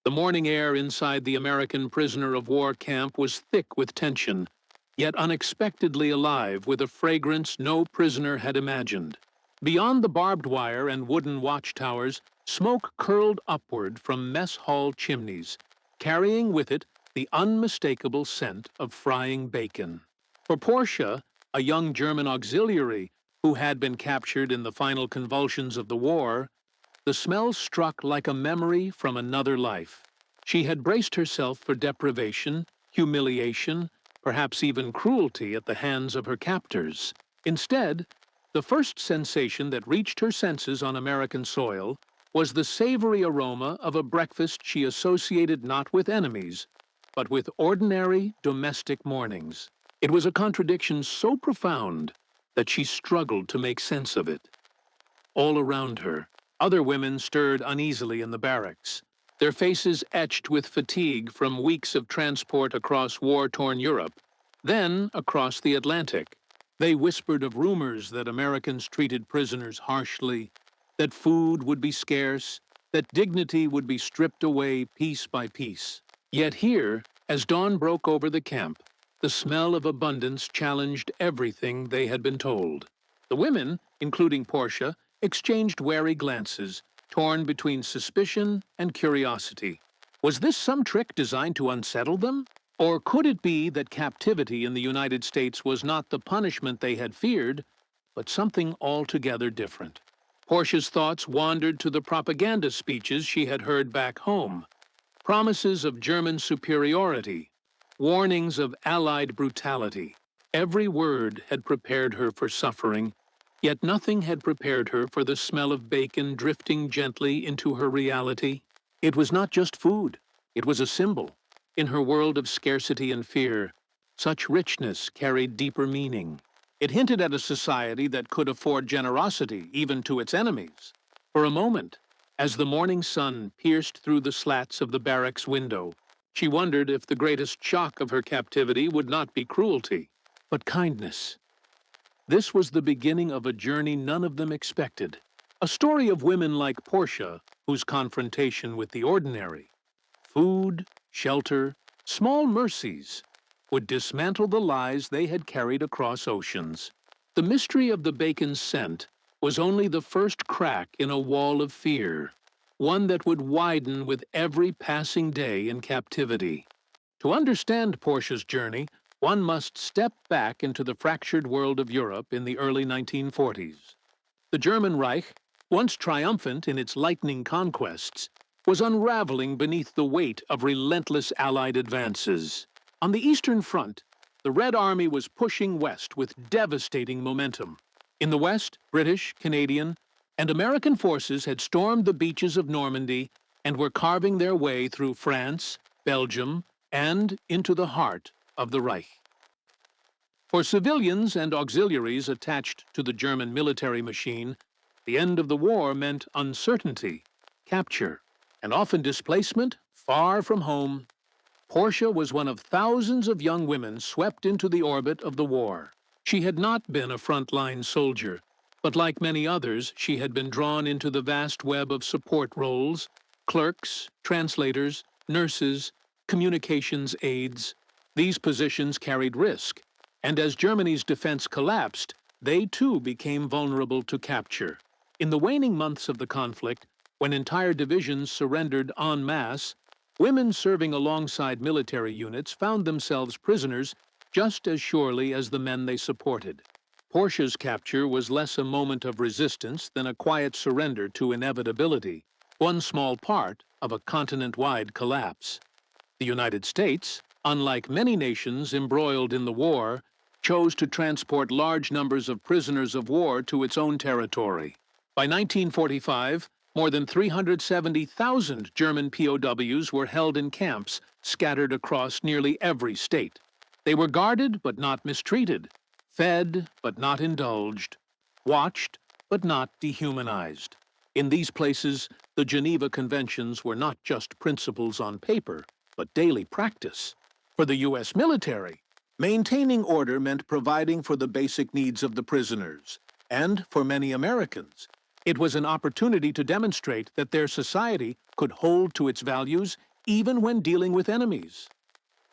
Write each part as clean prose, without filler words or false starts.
The morning air inside the American prisoner of war camp was thick with tension, yet unexpectedly alive with a fragrance no prisoner had imagined. Beyond the barbed wire and wooden watchtowers, smoke curled upward from mess hall chimneys, carrying with it the unmistakable scent of frying bacon. For Portia, a young German auxiliary who had been captured in the final convulsions of the war, the smell struck like a memory from another life. She had braced herself for deprivation, humiliation, perhaps even cruelty at the hands of her captors. Instead, the first sensation that reached her senses on American soil was the savory aroma of a breakfast she associated not with enemies, but with ordinary domestic mornings. It was a contradiction so profound that she struggled to make sense of it. All around her, other women stirred uneasily in the barracks, their faces etched with fatigue from weeks of transport across war-torn Europe, then across the Atlantic. They whispered of rumors that Americans treated prisoners harshly, that food would be scarce, that dignity would be stripped away piece by piece. Yet here, as dawn broke over the camp, the smell of abundance challenged everything they had been told. The women, including Portia, exchanged wary glances, torn between suspicion and curiosity. Was this some trick designed to unsettle them? Or could it be that captivity in the United States was not the punishment they had feared, but something altogether different? Portia's thoughts wandered to the propaganda speeches she had heard back home. Promises of German superiority, warnings of Allied brutality. Every word had prepared her for suffering, yet nothing had prepared her for the smell of bacon drifting gently into her reality. It was not just food, it was a symbol. In her world of scarcity and fear, such richness carried deeper meaning. It hinted at a society that could afford generosity even to its enemies. For a moment, as the morning sun pierced through the slats of the barracks window, she wondered if the greatest shock of her captivity would not be cruelty, but kindness. This was the beginning of a journey none of them expected, a story of women like Portia, whose confrontation with the ordinary, food, shelter, small mercies, would dismantle the lies they had carried across oceans. The mystery of the bacon's scent was only the first crack in a wall of fear, one that would widen with every passing day in captivity. To understand Portia's journey, one must step back into the fractured world of Europe in the early 1940s. The German Reich, once triumphant in its lightning conquests, was unraveling beneath the weight of relentless Allied advances. On the Eastern Front, the Red Army was pushing west with devastating momentum. In the West, British, Canadian, and American forces had stormed the beaches of Normandy and were carving their way through France, Belgium, and into the heart of the Reich. For civilians and auxiliaries attached to the German military machine, the end of the war meant uncertainty, capture, and often displacement far from home. Portia was one of thousands of young women swept into the orbit of the war. She had not been a frontline soldier, but like many others, she had been drawn into the vast web of support roles, clerks, translators, nurses, communications aides. These positions carried risk, and as Germany's defense collapsed, they too became vulnerable to capture. In the waning months of the conflict, when entire divisions surrendered en masse, women serving alongside military units found themselves prisoners just as surely as the men they supported. Portia's capture was less a moment of resistance than a quiet surrender to inevitability, one small part of a continent-wide collapse. The United States, unlike many nations embroiled in the war, chose to transport large numbers of prisoners of war to its own territory. By 1945, more than 370,000 German POWs were held in camps scattered across nearly every state. They were guarded but not mistreated, fed but not indulged, watched but not dehumanized. In these places, the Geneva Conventions were not just principles on paper, but daily practice. For the U.S. military, maintaining order meant providing for the basic needs of the prisoners, and for many Americans, it was an opportunity to demonstrate that their society could hold to its values even when dealing with enemies.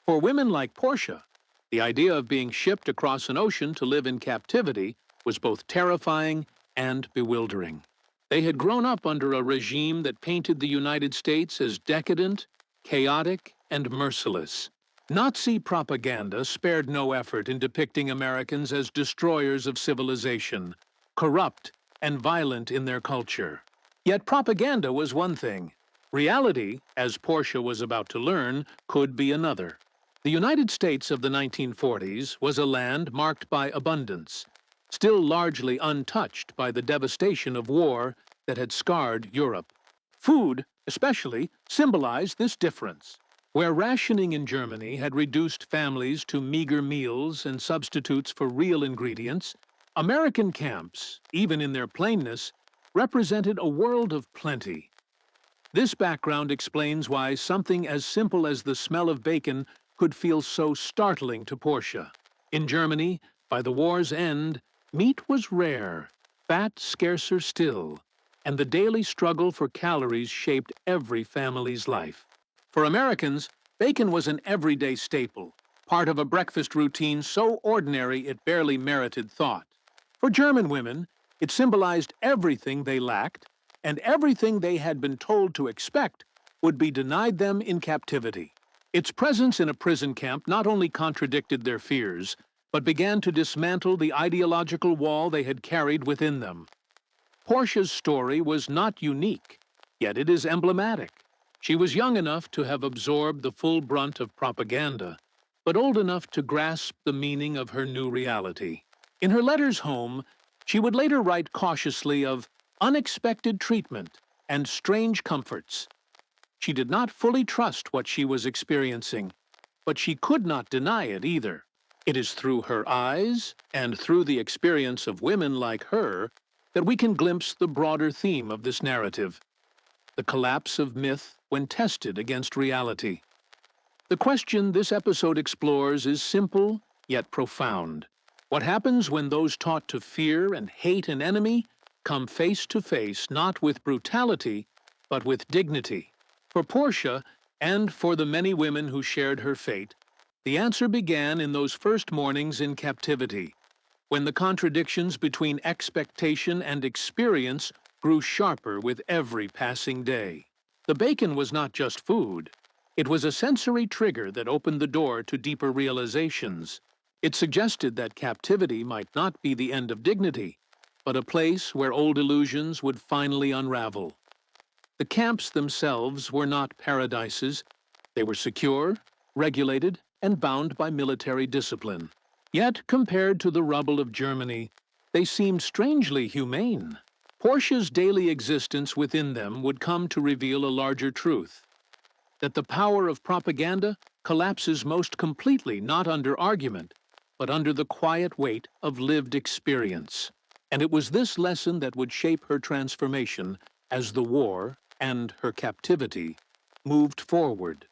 For women like Portia, the idea of being shipped across an ocean to live in captivity was both terrifying and bewildering. They had grown up under a regime that painted the United States as decadent, chaotic, and merciless. Nazi propaganda spared no effort in depicting Americans as destroyers of civilization, corrupt and violent in their culture. Yet propaganda was one thing. Reality, as Portia was about to learn, could be another. The United States of the 1940s was a land marked by abundance, still largely untouched by the devastation of war that had scarred Europe. Food, especially, symbolized this difference. Where rationing in Germany had reduced families to meager meals and substitutes for real ingredients, American camps, even in their plainness, represented a world of plenty. This background explains why something as simple as the smell of bacon could feel so startling to Portia. In Germany, by the war's end, meat was rare, fat scarcer still, and the daily struggle for calories shaped every family's life. For Americans, bacon was an everyday staple, part of a breakfast routine so ordinary it barely merited thought. For German women, it symbolized everything they lacked, and everything they had been told to expect would be denied them in captivity. Its presence in a prison camp not only contradicted their fears, but began to dismantle the ideological wall they had carried within them. Portia's story was not unique, yet it is emblematic. She was young enough to have absorbed the full brunt of propaganda, but old enough to grasp the meaning of her new reality. In her letters home, she would later write cautiously of unexpected treatment and strange comforts. She did not fully trust what she was experiencing, but she could not deny it either. It is through her eyes and through the experience of women like her that we can glimpse the broader theme of this narrative, the collapse of myth when tested against reality. The question this episode explores is simple yet profound. What happens when those taught to fear and hate an enemy come face to face not with brutality, but with dignity? For Portia, and for the many women who shared her fate, the answer began in those first mornings in captivity, when the contradictions between expectation and experience grew sharper with every passing day. The bacon was not just food. It was a sensory trigger that opened the door to deeper realizations. It suggested that captivity might not be the end of dignity, but a place where old illusions would finally unravel. The camps themselves were not paradises. They were secure, regulated, and bound by military discipline. Yet, compared to the rubble of Germany, they seemed strangely humane. Portia's daily existence within them would come to reveal a larger truth, that the power of propaganda collapses most completely not under argument, but under the quiet weight of lived experience. And it was this lesson that would shape her transformation as the war, and her captivity, moved forward.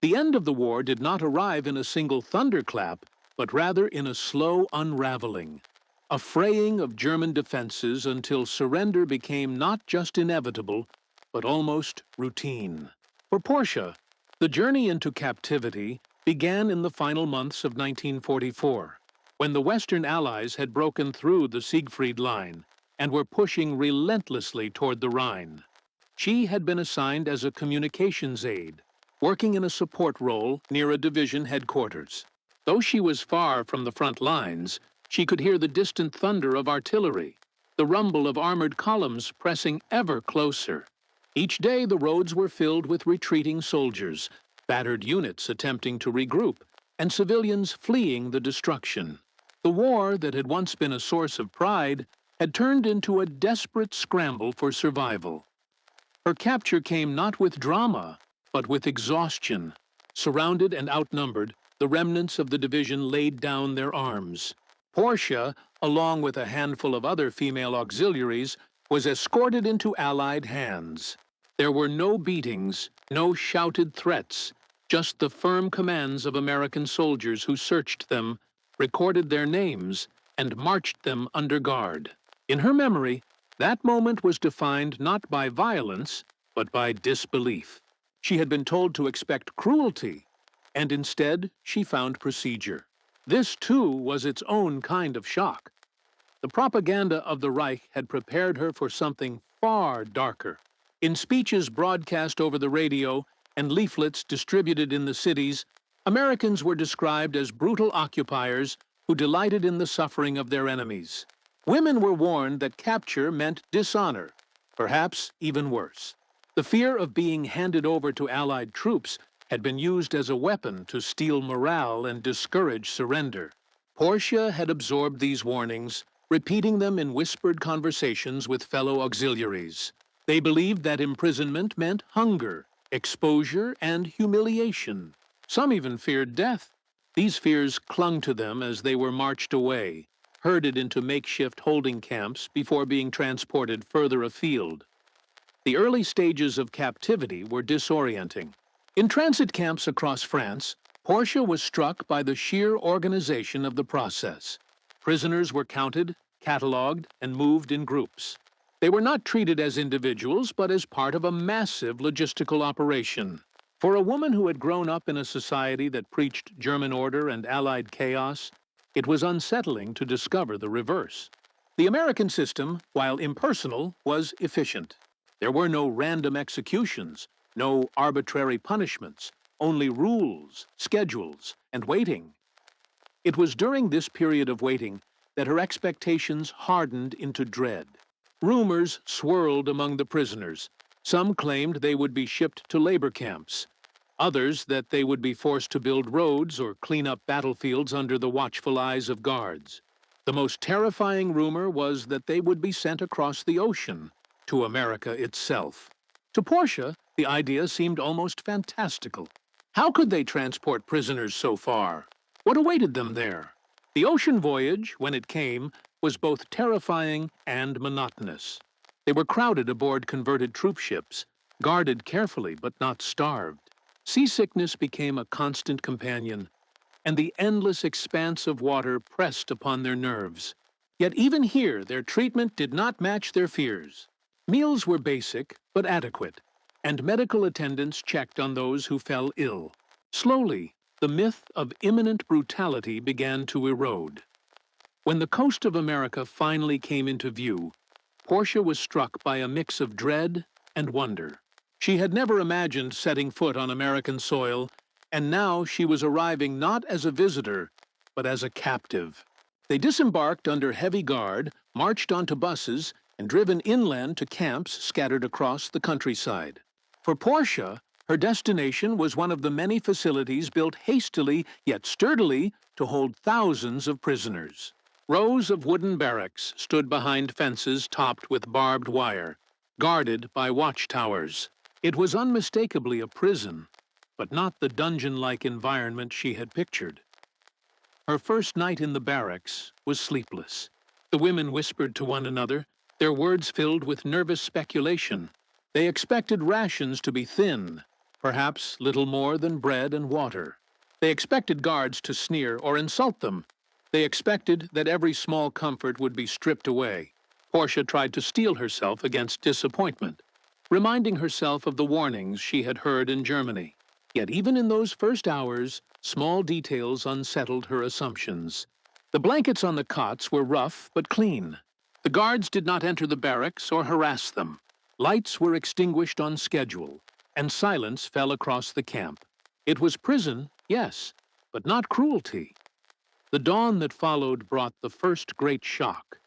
The end of the war did not arrive in a single thunderclap, but rather in a slow unraveling, a fraying of German defenses until surrender became not just inevitable, but almost routine. For Portia, the journey into captivity began in the final months of 1944, when the Western Allies had broken through the Siegfried Line and were pushing relentlessly toward the Rhine. She had been assigned as a communications aide, working in a support role near a division headquarters. Though she was far from the front lines, she could hear the distant thunder of artillery, the rumble of armored columns pressing ever closer. Each day the roads were filled with retreating soldiers, battered units attempting to regroup, and civilians fleeing the destruction. The war that had once been a source of pride had turned into a desperate scramble for survival. Her capture came not with drama, but with exhaustion. Surrounded and outnumbered, the remnants of the division laid down their arms. Portia, along with a handful of other female auxiliaries, was escorted into Allied hands. There were no beatings, no shouted threats, just the firm commands of American soldiers who searched them, recorded their names, and marched them under guard. In her memory, that moment was defined not by violence, but by disbelief. She had been told to expect cruelty, and instead she found procedure. This, too, was its own kind of shock. The propaganda of the Reich had prepared her for something far darker. In speeches broadcast over the radio and leaflets distributed in the cities, Americans were described as brutal occupiers who delighted in the suffering of their enemies. Women were warned that capture meant dishonor, perhaps even worse. The fear of being handed over to Allied troops had been used as a weapon to steal morale and discourage surrender. Portia had absorbed these warnings, repeating them in whispered conversations with fellow auxiliaries. They believed that imprisonment meant hunger, exposure, and humiliation. Some even feared death. These fears clung to them as they were marched away, herded into makeshift holding camps before being transported further afield. The early stages of captivity were disorienting. In transit camps across France, Portia was struck by the sheer organization of the process. Prisoners were counted, catalogued, and moved in groups. They were not treated as individuals, but as part of a massive logistical operation. For a woman who had grown up in a society that preached German order and Allied chaos, it was unsettling to discover the reverse. The American system, while impersonal, was efficient. There were no random executions, no arbitrary punishments, only rules, schedules, and waiting. It was during this period of waiting that her expectations hardened into dread. Rumors swirled among the prisoners. Some claimed they would be shipped to labor camps, others that they would be forced to build roads or clean up battlefields under the watchful eyes of guards. The most terrifying rumor was that they would be sent across the ocean to America itself. To Portia, the idea seemed almost fantastical. How could they transport prisoners so far? What awaited them there? The ocean voyage, when it came, was both terrifying and monotonous. They were crowded aboard converted troop ships, guarded carefully but not starved. Seasickness became a constant companion, and the endless expanse of water pressed upon their nerves. Yet even here, their treatment did not match their fears. Meals were basic but adequate, and medical attendants checked on those who fell ill. Slowly, the myth of imminent brutality began to erode. When the coast of America finally came into view, Portia was struck by a mix of dread and wonder. She had never imagined setting foot on American soil, and now she was arriving not as a visitor, but as a captive. They disembarked under heavy guard, marched onto buses, and driven inland to camps scattered across the countryside. For Portia, her destination was one of the many facilities built hastily yet sturdily to hold thousands of prisoners. Rows of wooden barracks stood behind fences topped with barbed wire, guarded by watchtowers. It was unmistakably a prison, but not the dungeon-like environment she had pictured. Her first night in the barracks was sleepless. The women whispered to one another, their words filled with nervous speculation. They expected rations to be thin, perhaps little more than bread and water. They expected guards to sneer or insult them. They expected that every small comfort would be stripped away. Portia tried to steel herself against disappointment, reminding herself of the warnings she had heard in Germany. Yet even in those first hours, small details unsettled her assumptions. The blankets on the cots were rough but clean. The guards did not enter the barracks or harass them. Lights were extinguished on schedule, and silence fell across the camp. It was prison, yes, but not cruelty. The dawn that followed brought the first great shock,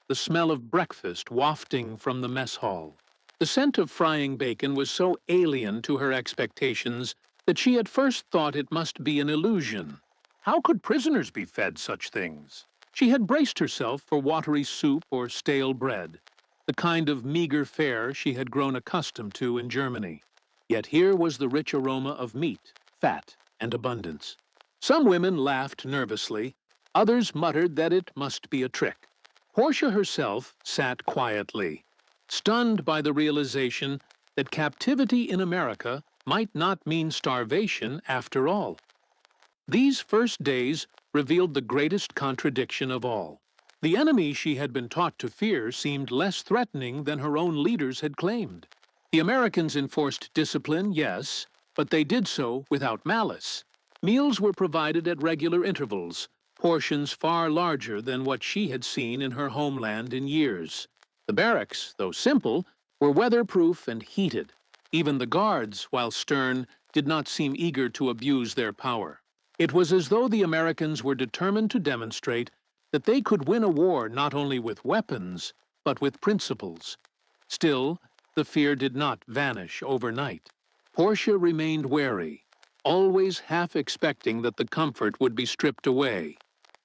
the smell of breakfast wafting from the mess hall. The scent of frying bacon was so alien to her expectations that she at first thought it must be an illusion. How could prisoners be fed such things? She had braced herself for watery soup or stale bread, the kind of meager fare she had grown accustomed to in Germany. Yet here was the rich aroma of meat, fat, and abundance. Some women laughed nervously, others muttered that it must be a trick. Portia herself sat quietly, stunned by the realization that captivity in America might not mean starvation after all. These first days revealed the greatest contradiction of all. The enemy she had been taught to fear seemed less threatening than her own leaders had claimed. The Americans enforced discipline, yes, but they did so without malice. Meals were provided at regular intervals, portions far larger than what she had seen in her homeland in years. The barracks, though simple, were weatherproof and heated. Even the guards, while stern, did not seem eager to abuse their power. It was as though the Americans were determined to demonstrate that they could win a war not only with weapons, but with principles. Still, the fear did not vanish overnight. Portia remained wary, always half expecting that the comfort would be stripped away,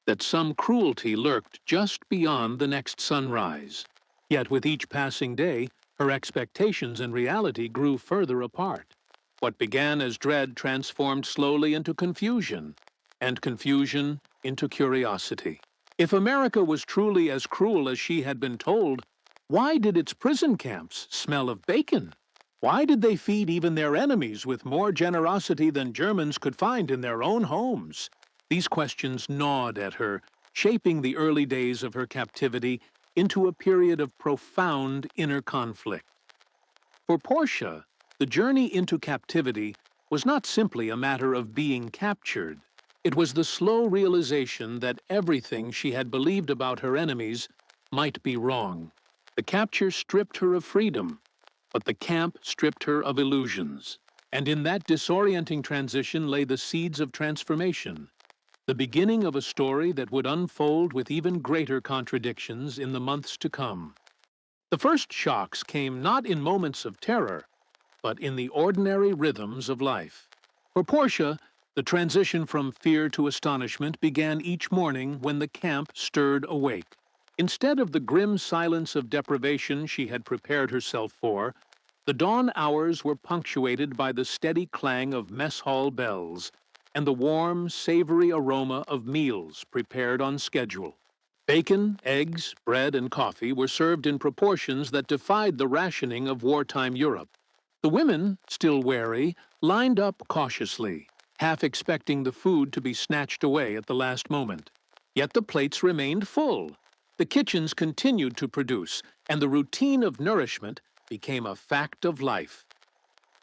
that some cruelty lurked just beyond the next sunrise. Yet with each passing day, her expectations and reality grew further apart. What began as dread transformed slowly into confusion, and confusion into curiosity. If America was truly as cruel as she had been told, why did its prison camps smell of bacon? Why did they feed even their enemies with more generosity than Germans could find in their own homes? These questions gnawed at her, shaping the early days of her captivity into a period of profound inner conflict. For Portia, the journey into captivity was not simply a matter of being captured. It was the slow realization that everything she had believed about her enemies might be wrong. The capture stripped her of freedom, but the camp stripped her of illusions. And in that disorienting transition lay the seeds of transformation, the beginning of a story that would unfold with even greater contradictions in the months to come. The first shocks came not in moments of terror, but in the ordinary rhythms of life. For Portia, the transition from fear to astonishment began each morning when the camp stirred awake. Instead of the grim silence of deprivation she had prepared herself for, the dawn hours were punctuated by the steady clang of mess hall bells and the warm, savory aroma of meals prepared on schedule. Bacon, eggs, bread, and coffee were served in proportions that defied the rationing of wartime Europe. The women, still wary, lined up cautiously, half expecting the food to be snatched away at the last moment. Yet the plates remained full. The kitchens continued to produce, and the routine of nourishment became a fact of life.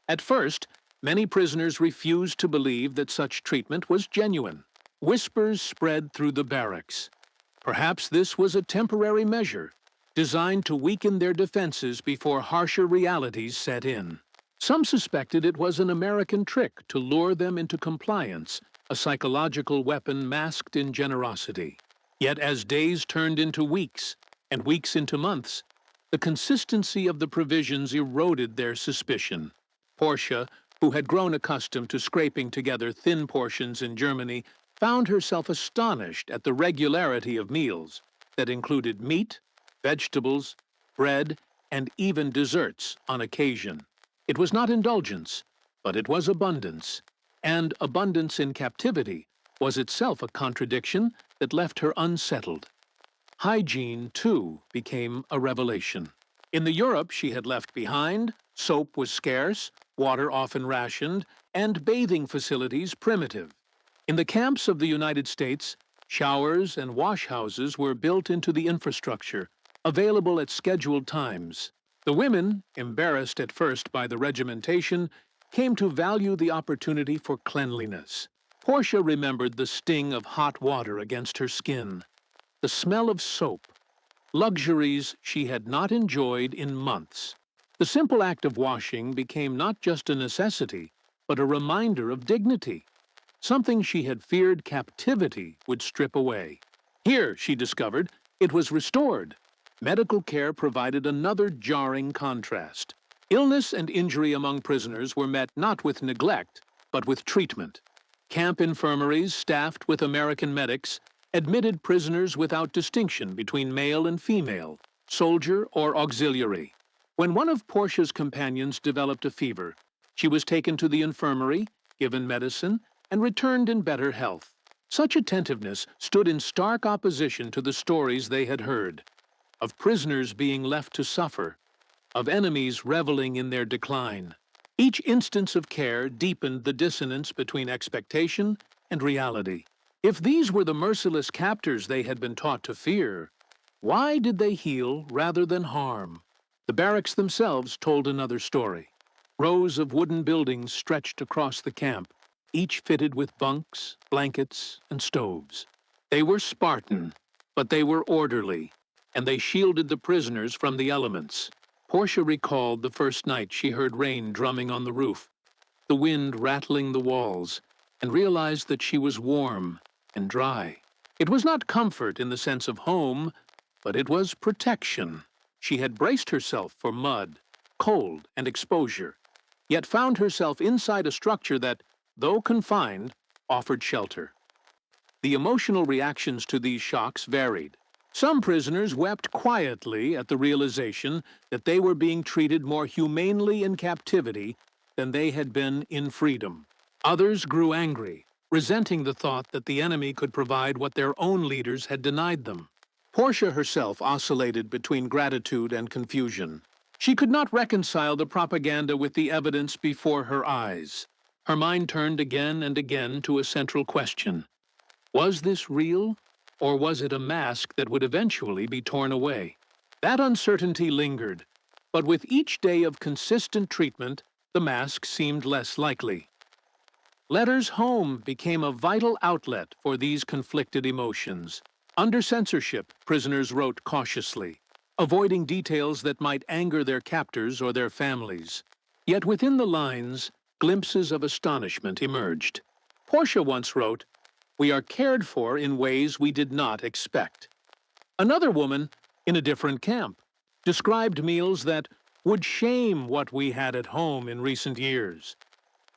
At first, many prisoners refused to believe that such treatment was genuine. Whispers spread through the barracks. Perhaps this was a temporary measure, designed to weaken their defenses before harsher realities set in. Some suspected it was an American trick to lure them into compliance, a psychological weapon masked in generosity. Yet as days turned into weeks, and weeks into months, the consistency of the provisions eroded their suspicion. Portia, who had grown accustomed to scraping together thin portions in Germany, found herself astonished at the regularity of meals that included meat, vegetables, bread, and even desserts on occasion. It was not indulgence, but it was abundance, and abundance in captivity was itself a contradiction that left her unsettled. Hygiene, too, became a revelation. In the Europe she had left behind, soap was scarce, water often rationed, and bathing facilities primitive. In the camps of the United States, showers and wash houses were built into the infrastructure, available at scheduled times. The women, embarrassed at first by the regimentation, came to value the opportunity for cleanliness. Portia remembered the sting of hot water against her skin, the smell of soap, luxuries she had not enjoyed in months. The simple act of washing became not just a necessity, but a reminder of dignity, something she had feared captivity would strip away. Here, she discovered, it was restored. Medical care provided another jarring contrast. Illness and injury among prisoners were met not with neglect, but with treatment. Camp infirmaries, staffed with American medics, admitted prisoners without distinction between male and female, soldier or auxiliary. When one of Portia's companions developed a fever, she was taken to the infirmary, given medicine, and returned in better health. Such attentiveness stood in stark opposition to the stories they had heard, of prisoners being left to suffer, of enemies reveling in their decline. Each instance of care deepened the dissonance between expectation and reality. If these were the merciless captors they had been taught to fear, why did they heal rather than harm? The barracks themselves told another story. Rows of wooden buildings stretched across the camp, each fitted with bunks, blankets, and stoves. They were Spartan, but they were orderly, and they shielded the prisoners from the elements. Portia recalled the first night she heard rain drumming on the roof, the wind rattling the walls, and realized that she was warm and dry. It was not comfort in the sense of home, but it was protection. She had braced herself for mud, cold, and exposure, yet found herself inside a structure that, though confined, offered shelter. The emotional reactions to these shocks varied. Some prisoners wept quietly at the realization that they were being treated more humanely in captivity than they had been in freedom. Others grew angry, resenting the thought that the enemy could provide what their own leaders had denied them. Portia herself oscillated between gratitude and confusion. She could not reconcile the propaganda with the evidence before her eyes. Her mind turned again and again to a central question. Was this real, or was it a mask that would eventually be torn away? That uncertainty lingered, but with each day of consistent treatment, the mask seemed less likely. Letters home became a vital outlet for these conflicted emotions. Under censorship, prisoners wrote cautiously, avoiding details that might anger their captors or their families. Yet within the lines, glimpses of astonishment emerged. Portia once wrote, "We are cared for in ways we did not expect." Another woman, in a different camp, described meals that would shame what we had at home in recent years.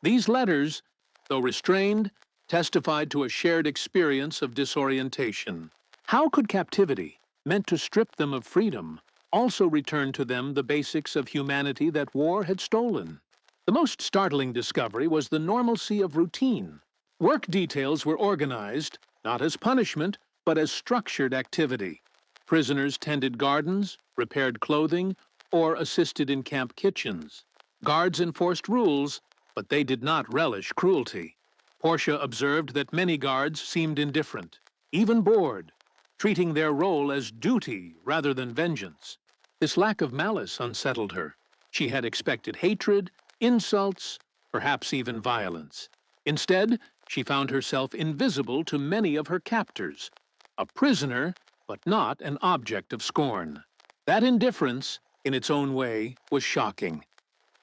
These letters, though restrained, testified to a shared experience of disorientation. How could captivity, meant to strip them of freedom, also return to them the basics of humanity that war had stolen? The most startling discovery was the normalcy of routine. Work details were organized, not as punishment, but as structured activity. Prisoners tended gardens, repaired clothing, or assisted in camp kitchens. Guards enforced rules, but they did not relish cruelty. Portia observed that many guards seemed indifferent, even bored, treating their role as duty rather than vengeance. This lack of malice unsettled her. She had expected hatred, insults, perhaps even violence. Instead, she found herself invisible to many of her captors, a prisoner, but not an object of scorn. That indifference, in its own way, was shocking.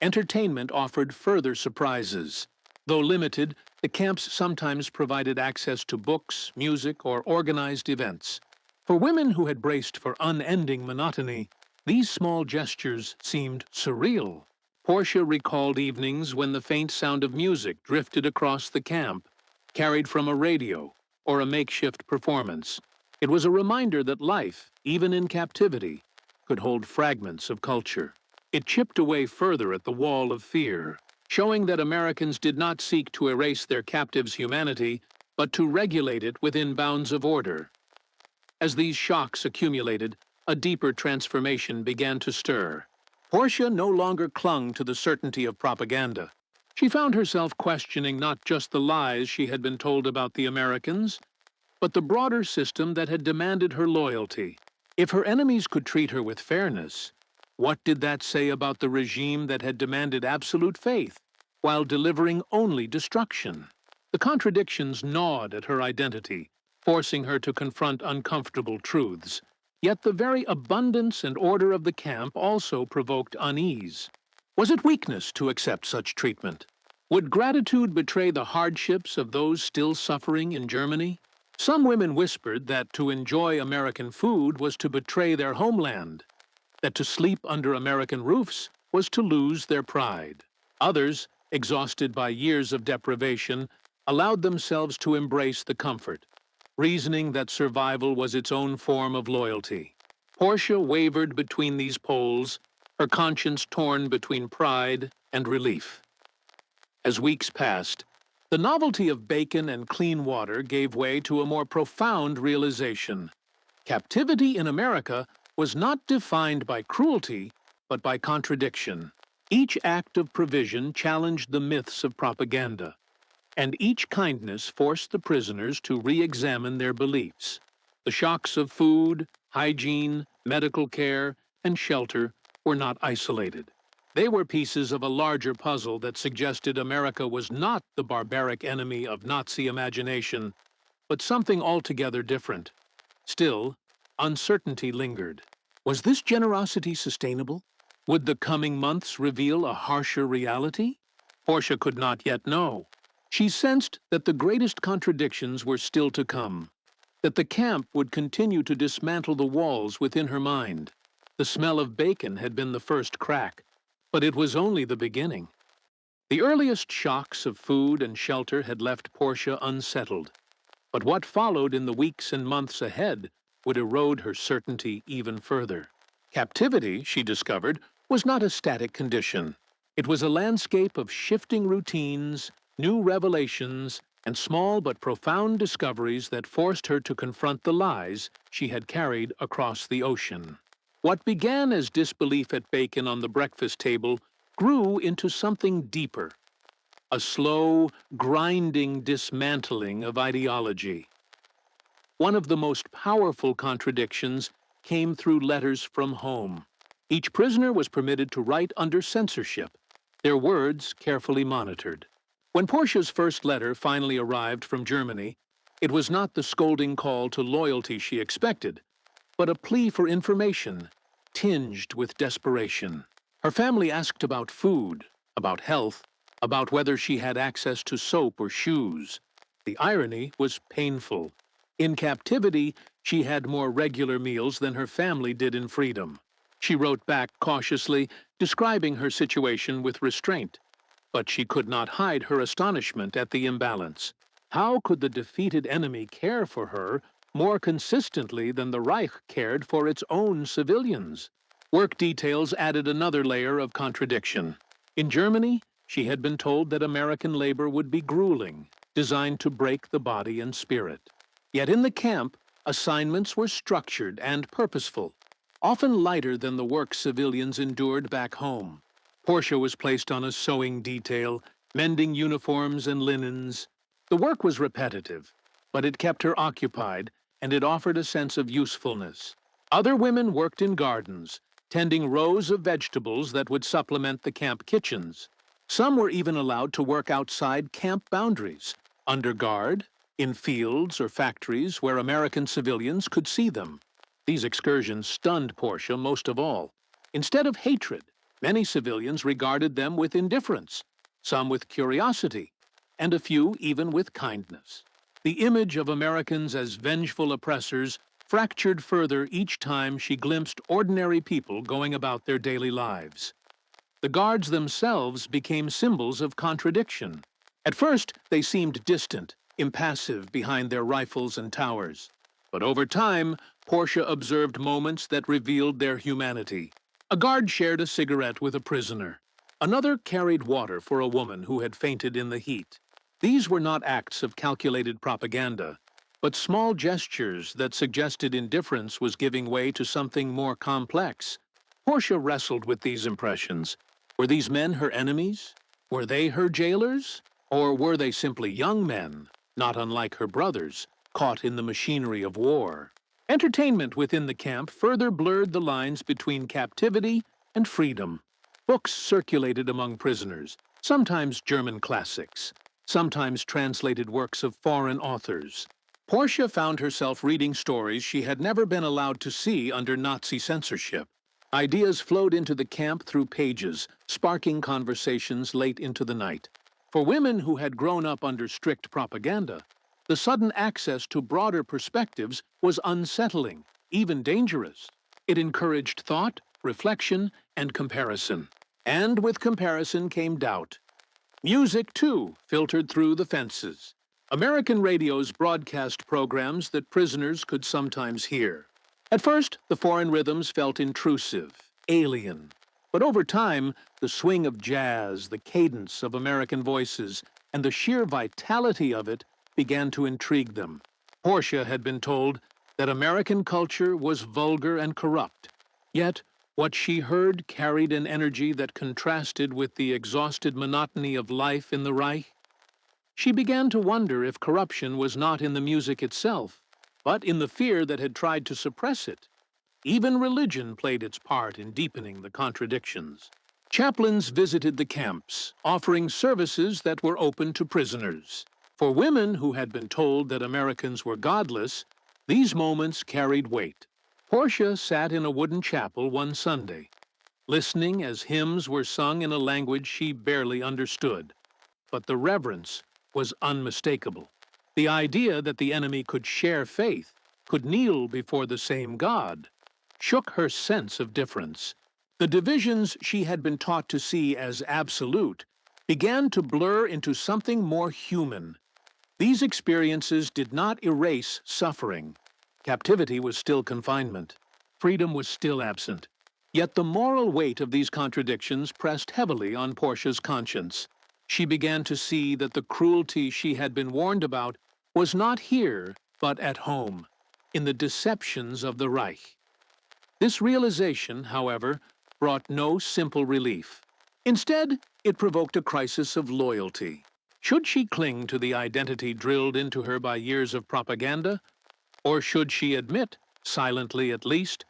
Entertainment offered further surprises. Though limited, the camps sometimes provided access to books, music, or organized events. For women who had braced for unending monotony, these small gestures seemed surreal. Portia recalled evenings when the faint sound of music drifted across the camp, carried from a radio or a makeshift performance. It was a reminder that life, even in captivity, could hold fragments of culture. It chipped away further at the wall of fear, showing that Americans did not seek to erase their captives' humanity, but to regulate it within bounds of order. As these shocks accumulated, a deeper transformation began to stir. Portia no longer clung to the certainty of propaganda. She found herself questioning not just the lies she had been told about the Americans, but the broader system that had demanded her loyalty. If her enemies could treat her with fairness, what did that say about the regime that had demanded absolute faith, while delivering only destruction? The contradictions gnawed at her identity, forcing her to confront uncomfortable truths. Yet the very abundance and order of the camp also provoked unease. Was it weakness to accept such treatment? Would gratitude betray the hardships of those still suffering in Germany? Some women whispered that to enjoy American food was to betray their homeland, that to sleep under American roofs was to lose their pride. Others, exhausted by years of deprivation, allowed themselves to embrace the comfort, reasoning that survival was its own form of loyalty. Portia wavered between these poles, her conscience torn between pride and relief. As weeks passed, the novelty of bacon and clean water gave way to a more profound realization. Captivity in America was not defined by cruelty, but by contradiction. Each act of provision challenged the myths of propaganda, and each kindness forced the prisoners to re-examine their beliefs. The shocks of food, hygiene, medical care, and shelter were not isolated. They were pieces of a larger puzzle that suggested America was not the barbaric enemy of Nazi imagination, but something altogether different. Still, uncertainty lingered. Was this generosity sustainable? Would the coming months reveal a harsher reality? Portia could not yet know. She sensed that the greatest contradictions were still to come, that the camp would continue to dismantle the walls within her mind. The smell of bacon had been the first crack, but it was only the beginning. The earliest shocks of food and shelter had left Portia unsettled, but what followed in the weeks and months ahead would erode her certainty even further. Captivity, she discovered, was not a static condition. It was a landscape of shifting routines, new revelations, and small but profound discoveries that forced her to confront the lies she had carried across the ocean. What began as disbelief at bacon on the breakfast table grew into something deeper, a slow, grinding dismantling of ideology. One of the most powerful contradictions came through letters from home. Each prisoner was permitted to write under censorship, their words carefully monitored. When Portia's first letter finally arrived from Germany, it was not the scolding call to loyalty she expected, but a plea for information, tinged with desperation. Her family asked about food, about health, about whether she had access to soap or shoes. The irony was painful. In captivity, she had more regular meals than her family did in freedom. She wrote back cautiously, describing her situation with restraint. But she could not hide her astonishment at the imbalance. How could the defeated enemy care for her more consistently than the Reich cared for its own civilians? Work details added another layer of contradiction. In Germany, she had been told that American labor would be grueling, designed to break the body and spirit. Yet in the camp, assignments were structured and purposeful, often lighter than the work civilians endured back home. Portia was placed on a sewing detail, mending uniforms and linens. The work was repetitive, but it kept her occupied, and it offered a sense of usefulness. Other women worked in gardens, tending rows of vegetables that would supplement the camp kitchens. Some were even allowed to work outside camp boundaries, under guard, in fields or factories where American civilians could see them. These excursions stunned Portia most of all. Instead of hatred, many civilians regarded them with indifference, some with curiosity, and a few even with kindness. The image of Americans as vengeful oppressors fractured further each time she glimpsed ordinary people going about their daily lives. The guards themselves became symbols of contradiction. At first, they seemed distant, impassive behind their rifles and towers. But over time, Portia observed moments that revealed their humanity. A guard shared a cigarette with a prisoner. Another carried water for a woman who had fainted in the heat. These were not acts of calculated propaganda, but small gestures that suggested indifference was giving way to something more complex. Portia wrestled with these impressions. Were these men her enemies? Were they her jailers? Or were they simply young men, not unlike her brothers, caught in the machinery of war? Entertainment within the camp further blurred the lines between captivity and freedom. Books circulated among prisoners, sometimes German classics, sometimes translated works of foreign authors. Portia found herself reading stories she had never been allowed to see under Nazi censorship. Ideas flowed into the camp through pages, sparking conversations late into the night. For women who had grown up under strict propaganda, the sudden access to broader perspectives was unsettling, even dangerous. It encouraged thought, reflection, and comparison. And with comparison came doubt. Music, too, filtered through the fences. American radios broadcast programs that prisoners could sometimes hear. At first, the foreign rhythms felt intrusive, alien. But over time, the swing of jazz, the cadence of American voices, and the sheer vitality of it began to intrigue them. Portia had been told that American culture was vulgar and corrupt. Yet, what she heard carried an energy that contrasted with the exhausted monotony of life in the Reich. She began to wonder if corruption was not in the music itself, but in the fear that had tried to suppress it. Even religion played its part in deepening the contradictions. Chaplains visited the camps, offering services that were open to prisoners. For women who had been told that Americans were godless, these moments carried weight. Portia sat in a wooden chapel one Sunday, listening as hymns were sung in a language she barely understood. But the reverence was unmistakable. The idea that the enemy could share faith, could kneel before the same God, shook her sense of difference. The divisions she had been taught to see as absolute began to blur into something more human. These experiences did not erase suffering. Captivity was still confinement. Freedom was still absent. Yet the moral weight of these contradictions pressed heavily on Portia's conscience. She began to see that the cruelty she had been warned about was not here, but at home, in the deceptions of the Reich. This realization, however, brought no simple relief. Instead, it provoked a crisis of loyalty. Should she cling to the identity drilled into her by years of propaganda? Or should she admit, silently at least,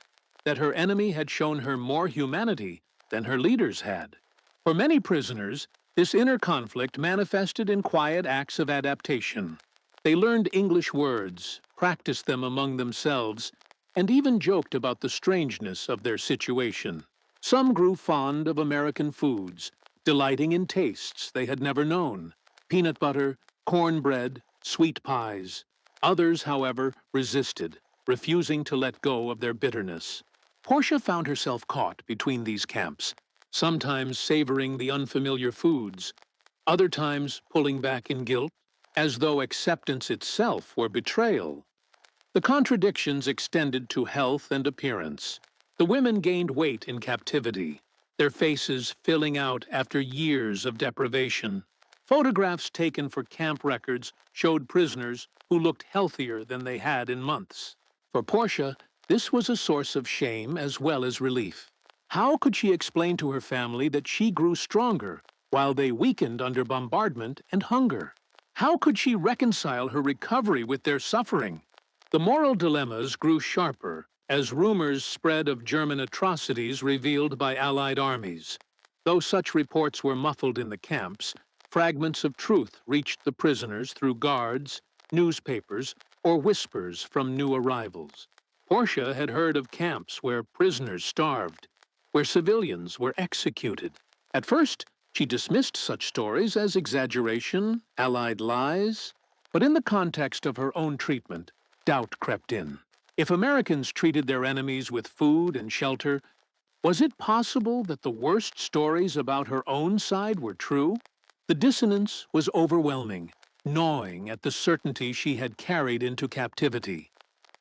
that her enemy had shown her more humanity than her leaders had? For many prisoners, this inner conflict manifested in quiet acts of adaptation. They learned English words, practiced them among themselves, and even joked about the strangeness of their situation. Some grew fond of American foods, delighting in tastes they had never known: peanut butter, cornbread, sweet pies. Others, however, resisted, refusing to let go of their bitterness. Portia found herself caught between these camps, sometimes savoring the unfamiliar foods, other times pulling back in guilt, as though acceptance itself were betrayal. The contradictions extended to health and appearance. The women gained weight in captivity, their faces filling out after years of deprivation. Photographs taken for camp records showed prisoners who looked healthier than they had in months. For Portia, this was a source of shame as well as relief. How could she explain to her family that she grew stronger while they weakened under bombardment and hunger? How could she reconcile her recovery with their suffering? The moral dilemmas grew sharper as rumors spread of German atrocities revealed by Allied armies. Though such reports were muffled in the camps, fragments of truth reached the prisoners through guards, newspapers, or whispers from new arrivals. Portia had heard of camps where prisoners starved, where civilians were executed. At first, she dismissed such stories as exaggeration, Allied lies, but in the context of her own treatment, doubt crept in. If Americans treated their enemies with food and shelter, was it possible that the worst stories about her own side were true? The dissonance was overwhelming, gnawing at the certainty she had carried into captivity.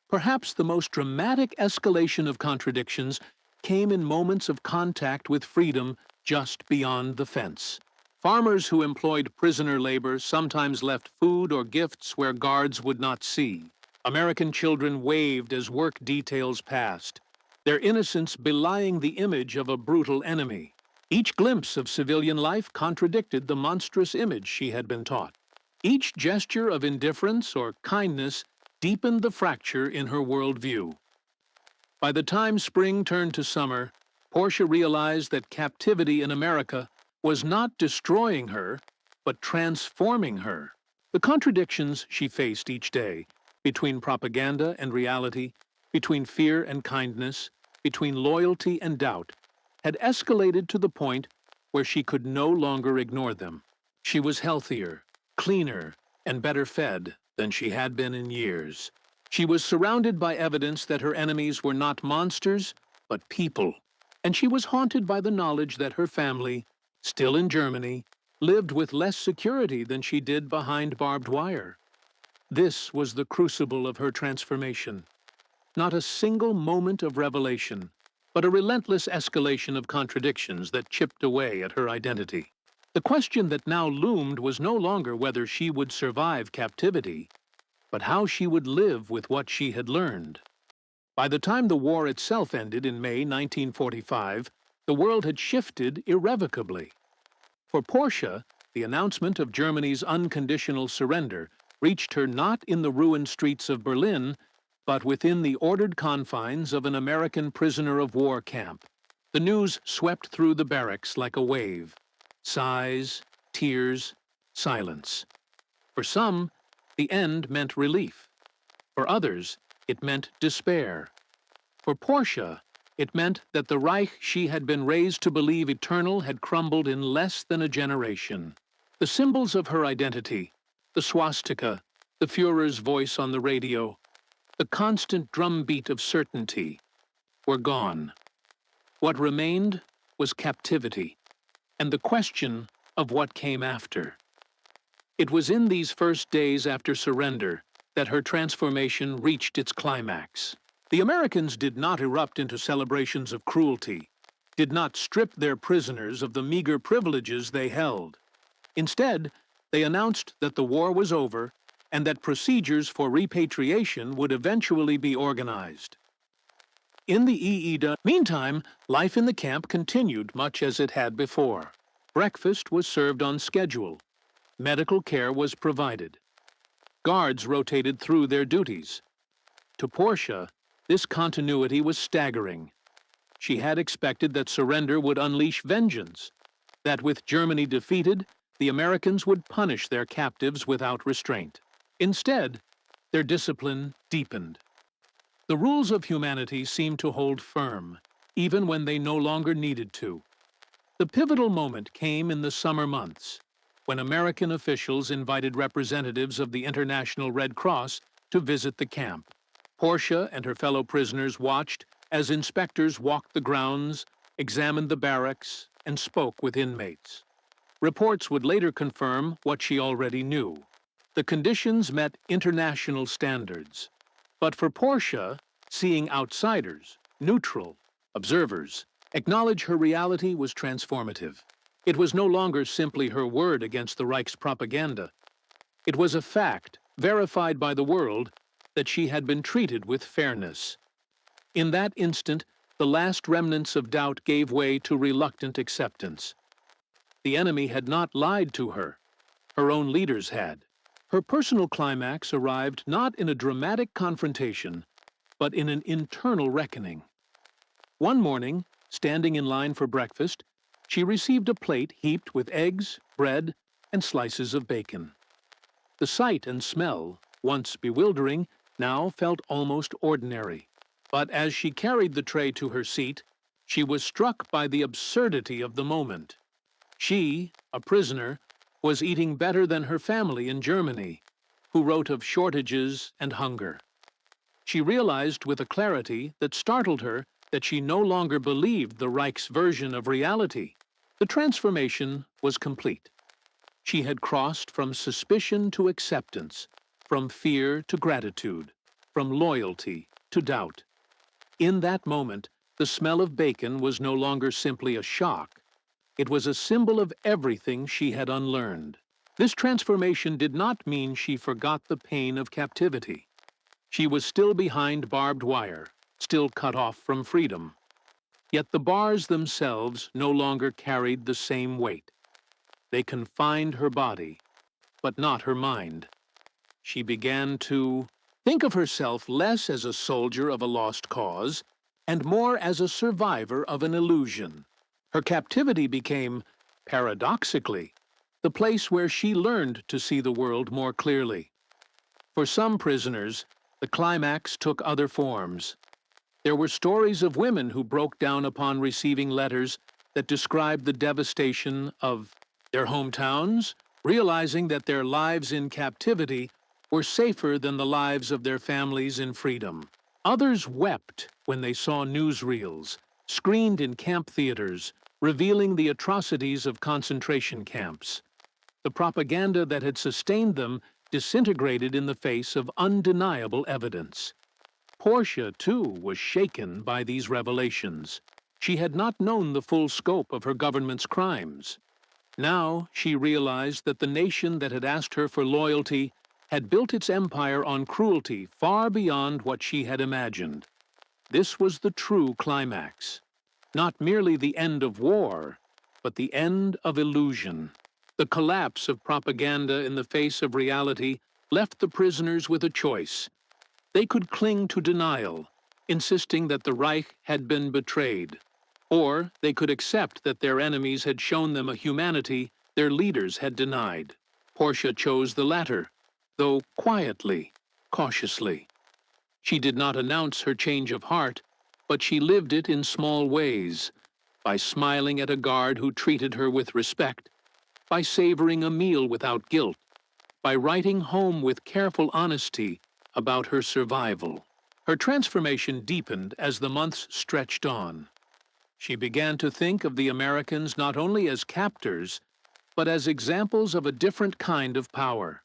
Perhaps the most dramatic escalation of contradictions came in moments of contact with freedom just beyond the fence. Farmers who employed prisoner labor sometimes left food or gifts where guards would not see. American children waved as work details passed, their innocence belying the image of a brutal enemy. Each glimpse of civilian life contradicted the monstrous image she had been taught. Each gesture of indifference or kindness deepened the fracture in her worldview. By the time spring turned to summer, Portia realized that captivity in America was not destroying her, but transforming her. The contradictions she faced each day, between propaganda and reality, between fear and kindness, between loyalty and doubt, had escalated to the point where she could no longer ignore them. She was healthier, cleaner, and better fed than she had been in years. She was surrounded by evidence that her enemies were not monsters, but people. And she was haunted by the knowledge that her family, still in Germany, lived with less security than she did behind barbed wire. This was the crucible of her transformation. Not a single moment of revelation, but a relentless escalation of contradictions that chipped away at her identity. The question that now loomed was no longer whether she would survive captivity, but how she would live with what she had learned. By the time the war itself ended in May 1945, the world had shifted irrevocably. For Portia, the announcement of Germany's unconditional surrender reached her not in the ruined streets of Berlin, but within the ordered confines of an American prisoner of war camp. The news swept through the barracks like a wave. Sighs, tears, silence. For some, the end meant relief. For others, it meant despair. For Portia, it meant that the Reich she had been raised to believe eternal had crumbled in less than a generation. The symbols of her identity, the swastika, the Führer's voice on the radio, the constant drumbeat of certainty, were gone. What remained was captivity, and the question of what came after. It was in these first days after surrender that her transformation reached its climax. The Americans did not erupt into celebrations of cruelty, did not strip their prisoners of the meager privileges they held. Instead, they announced that the war was over and that procedures for repatriation would eventually be organized. In the EEDA, meantime, life in the camp continued much as it had before. Breakfast was served on schedule. Medical care was provided. Guards rotated through their duties. To Portia, this continuity was staggering. She had expected that surrender would unleash vengeance, that with Germany defeated, the Americans would punish their captives without restraint. Instead, their discipline deepened. The rules of humanity seemed to hold firm, even when they no longer needed to. The pivotal moment came in the summer months, when American officials invited representatives of the International Red Cross to visit the camp. Portia and her fellow prisoners watched as inspectors walked the grounds, examined the barracks, and spoke with inmates. Reports would later confirm what she already knew. The conditions met international standards. But for Portia, seeing outsiders, neutral, observers, acknowledge her reality was transformative. It was no longer simply her word against the Reich's propaganda. It was a fact, verified by the world, that she had been treated with fairness. In that instant, the last remnants of doubt gave way to reluctant acceptance. The enemy had not lied to her. Her own leaders had. Her personal climax arrived not in a dramatic confrontation, but in an internal reckoning. One morning, standing in line for breakfast, she received a plate heaped with eggs, bread, and slices of bacon. The sight and smell, once bewildering, now felt almost ordinary. But as she carried the tray to her seat, she was struck by the absurdity of the moment. She, a prisoner, was eating better than her family in Germany, who wrote of shortages and hunger. She realized with a clarity that startled her that she no longer believed the Reich's version of reality. The transformation was complete. She had crossed from suspicion to acceptance, from fear to gratitude, from loyalty to doubt. In that moment, the smell of bacon was no longer simply a shock. It was a symbol of everything she had unlearned. This transformation did not mean she forgot the pain of captivity. She was still behind barbed wire, still cut off from freedom. Yet the bars themselves no longer carried the same weight. They confined her body, but not her mind. She began to think of herself less as a soldier of a lost cause and more as a survivor of an illusion. Her captivity became, paradoxically, the place where she learned to see the world more clearly. For some prisoners, the climax took other forms. There were stories of women who broke down upon receiving letters that described the devastation of their hometowns, realizing that their lives in captivity were safer than the lives of their families in freedom. Others wept when they saw newsreels, screened in camp theaters, revealing the atrocities of concentration camps. The propaganda that had sustained them disintegrated in the face of undeniable evidence. Portia, too, was shaken by these revelations. She had not known the full scope of her government's crimes. Now she realized that the nation that had asked her for loyalty had built its empire on cruelty far beyond what she had imagined. This was the true climax. Not merely the end of war, but the end of illusion. The collapse of propaganda in the face of reality left the prisoners with a choice: They could cling to denial, insisting that the Reich had been betrayed. Or they could accept that their enemies had shown them a humanity their leaders had denied. Portia chose the latter, though quietly, cautiously. She did not announce her change of heart, but she lived it in small ways, by smiling at a guard who treated her with respect, by savoring a meal without guilt, by writing home with careful honesty about her survival. Her transformation deepened as the months stretched on. She began to think of the Americans not only as captors, but as examples of a different kind of power.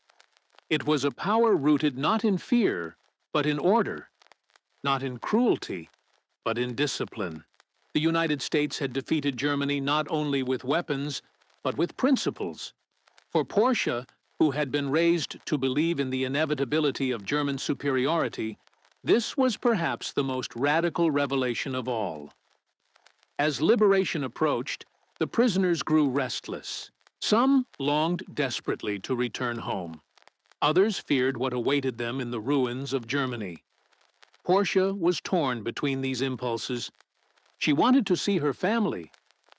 It was a power rooted not in fear, but in order, not in cruelty, but in discipline. The United States had defeated Germany not only with weapons, but with principles. For Portia, who had been raised to believe in the inevitability of German superiority, this was perhaps the most radical revelation of all. As liberation approached, the prisoners grew restless. Some longed desperately to return home. Others feared what awaited them in the ruins of Germany. Portia was torn between these impulses. She wanted to see her family,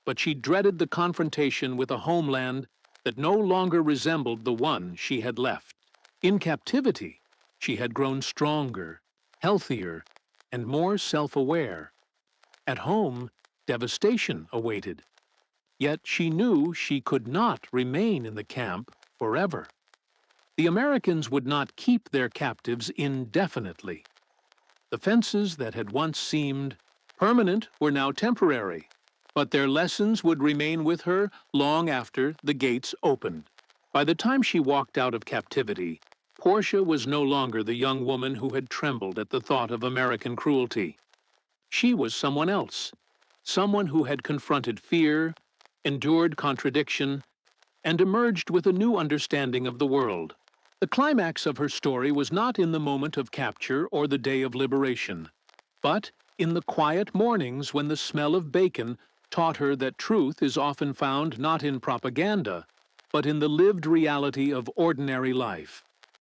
but she dreaded the confrontation with a homeland that no longer resembled the one she had left. In captivity, she had grown stronger, healthier, and more self-aware. At home, devastation awaited. Yet she knew she could not remain in the camp forever. The Americans would not keep their captives indefinitely. The fences that had once seemed permanent were now temporary, but their lessons would remain with her long after the gates opened. By the time she walked out of captivity, Portia was no longer the young woman who had trembled at the thought of American cruelty. She was someone else, someone who had confronted fear, endured contradiction, and emerged with a new understanding of the world. The climax of her story was not in the moment of capture or the day of liberation, but in the quiet mornings when the smell of bacon taught her that truth is often found not in propaganda, but in the lived reality of ordinary life.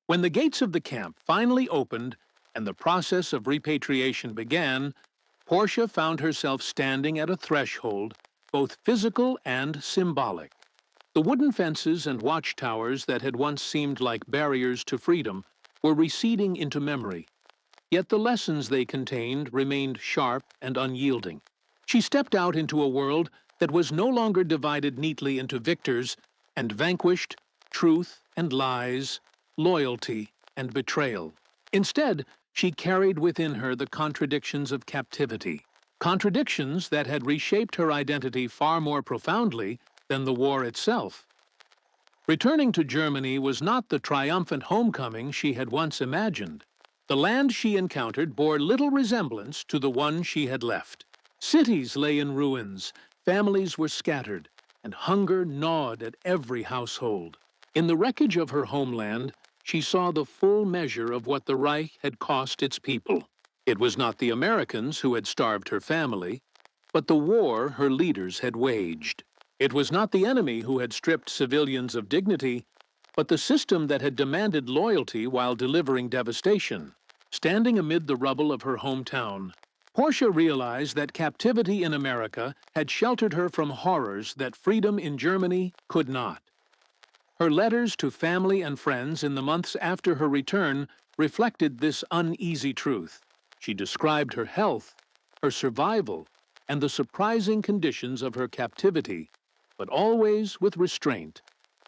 When the gates of the camp finally opened and the process of repatriation began, Portia found herself standing at a threshold, both physical and symbolic. The wooden fences and watchtowers that had once seemed like barriers to freedom were receding into memory, yet the lessons they contained remained sharp and unyielding. She stepped out into a world that was no longer divided neatly into victors and vanquished, truth and lies, loyalty and betrayal. Instead, she carried within her the contradictions of captivity, contradictions that had reshaped her identity far more profoundly than the war itself. Returning to Germany was not the triumphant homecoming she had once imagined. The land she encountered bore little resemblance to the one she had left. Cities lay in ruins, families were scattered, and hunger gnawed at every household. In the wreckage of her homeland, she saw the full measure of what the Reich had cost its people. It was not the Americans who had starved her family, but the war her leaders had waged. It was not the enemy who had stripped civilians of dignity, but the system that had demanded loyalty while delivering devastation. Standing amid the rubble of her hometown, Portia realized that captivity in America had sheltered her from horrors that freedom in Germany could not. Her letters to family and friends in the months after her return reflected this uneasy truth. She described her health, her survival, and the surprising conditions of her captivity, but always with restraint,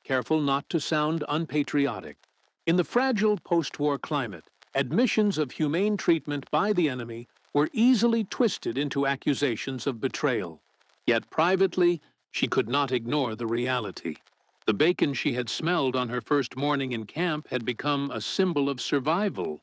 careful not to sound unpatriotic. In the fragile post-war climate, admissions of humane treatment by the enemy were easily twisted into accusations of betrayal. Yet privately, she could not ignore the reality. The bacon she had smelled on her first morning in camp had become a symbol of survival,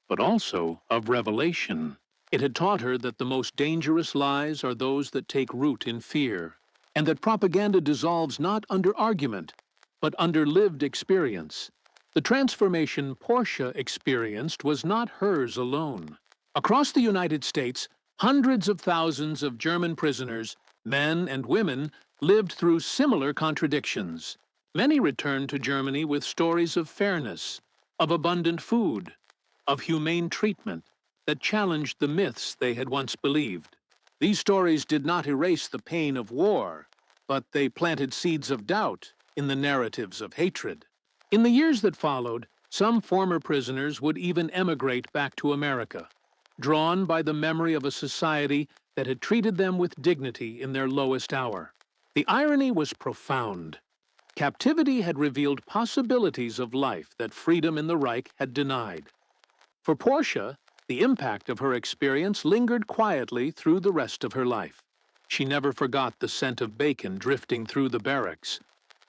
but also of revelation. It had taught her that the most dangerous lies are those that take root in fear, and that propaganda dissolves not under argument, but under lived experience. The transformation Portia experienced was not hers alone. Across the United States, hundreds of thousands of German prisoners, men and women, lived through similar contradictions. Many returned to Germany with stories of fairness, of abundant food, of humane treatment that challenged the myths they had once believed. These stories did not erase the pain of war, but they planted seeds of doubt in the narratives of hatred. In the years that followed, some former prisoners would even emigrate back to America, drawn by the memory of a society that had treated them with dignity in their lowest hour. The irony was profound. Captivity had revealed possibilities of life that freedom in the Reich had denied. For Portia, the impact of her experience lingered quietly through the rest of her life. She never forgot the scent of bacon drifting through the barracks,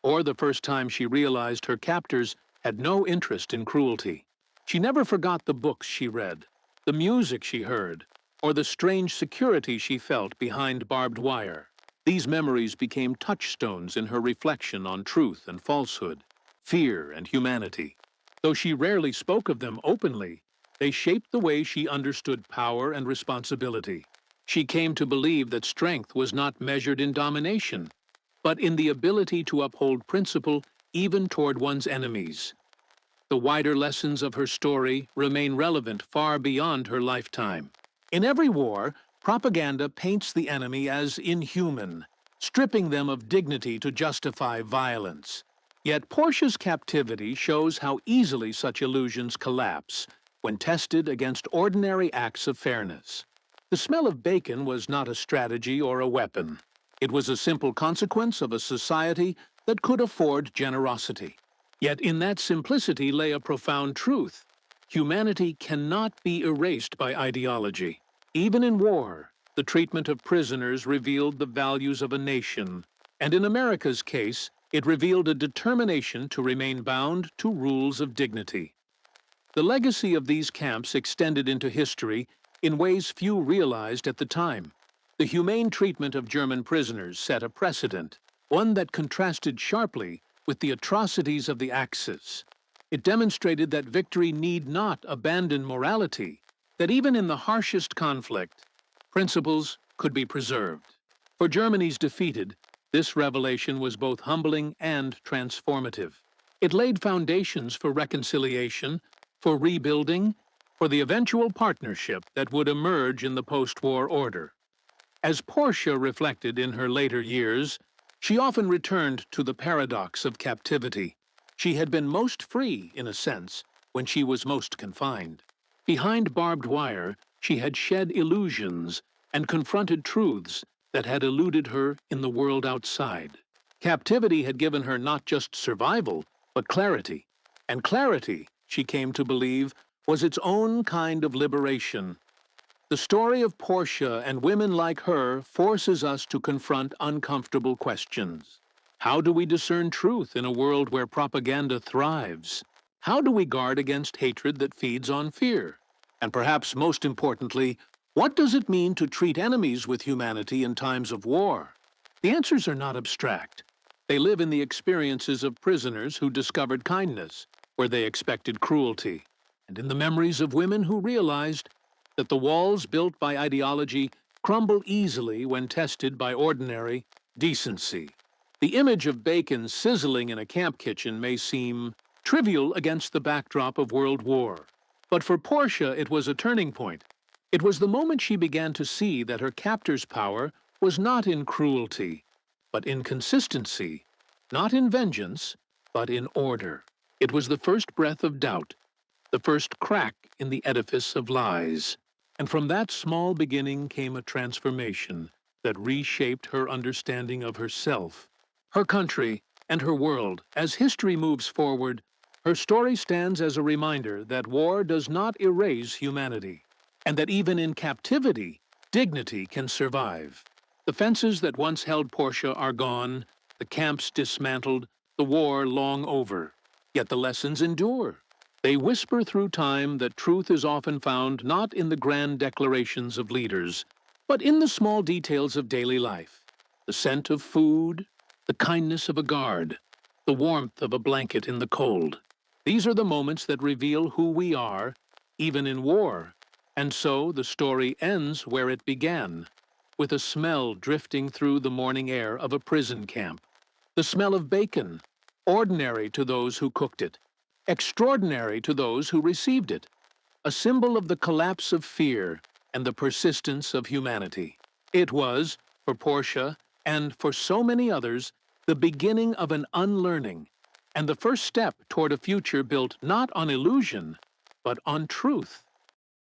or the first time she realized her captors had no interest in cruelty. She never forgot the books she read, the music she heard, or the strange security she felt behind barbed wire. These memories became touchstones in her reflection on truth and falsehood, fear and humanity. Though she rarely spoke of them openly, they shaped the way she understood power and responsibility. She came to believe that strength was not measured in domination, but in the ability to uphold principle even toward one's enemies. The wider lessons of her story remain relevant far beyond her lifetime. In every war, propaganda paints the enemy as inhuman, stripping them of dignity to justify violence. Yet Portia's captivity shows how easily such illusions collapse when tested against ordinary acts of fairness. The smell of bacon was not a strategy or a weapon. It was a simple consequence of a society that could afford generosity. Yet in that simplicity lay a profound truth. Humanity cannot be erased by ideology. Even in war, the treatment of prisoners revealed the values of a nation, and in America's case, it revealed a determination to remain bound to rules of dignity. The legacy of these camps extended into history in ways few realized at the time. The humane treatment of German prisoners set a precedent, one that contrasted sharply with the atrocities of the Axis. It demonstrated that victory need not abandon morality, that even in the harshest conflict, principles could be preserved. For Germany's defeated, this revelation was both humbling and transformative. It laid foundations for reconciliation, for rebuilding, for the eventual partnership that would emerge in the post-war order. As Portia reflected in her later years, she often returned to the paradox of captivity. She had been most free, in a sense, when she was most confined. Behind barbed wire, she had shed illusions and confronted truths that had eluded her in the world outside. Captivity had given her not just survival, but clarity. And clarity, she came to believe, was its own kind of liberation. The story of Portia and women like her forces us to confront uncomfortable questions. How do we discern truth in a world where propaganda thrives? How do we guard against hatred that feeds on fear? And perhaps most importantly, what does it mean to treat enemies with humanity in times of war? The answers are not abstract. They live in the experiences of prisoners who discovered kindness where they expected cruelty, and in the memories of women who realized that the walls built by ideology crumble easily when tested by ordinary decency. The image of bacon sizzling in a camp kitchen may seem trivial against the backdrop of World War. But for Portia, it was a turning point. It was the moment she began to see that her captor's power was not in cruelty, but in consistency, not in vengeance, but in order. It was the first breath of doubt, the first crack in the edifice of lies. And from that small beginning came a transformation that reshaped her understanding of herself, her country, and her world. As history moves forward, her story stands as a reminder that war does not erase humanity, and that even in captivity, dignity can survive. The fences that once held Portia are gone, the camps dismantled, the war long over. Yet the lessons endure. They whisper through time that truth is often found not in the grand declarations of leaders, but in the small details of daily life. The scent of food, the kindness of a guard, the warmth of a blanket in the cold. These are the moments that reveal who we are, even in war. And so the story ends where it began, with a smell drifting through the morning air of a prison camp. The smell of bacon, ordinary to those who cooked it, extraordinary to those who received it. a symbol of the collapse of fear and the persistence of humanity. It was, for Portia and for so many others, the beginning of an unlearning and the first step toward a future built not on illusion, but on truth.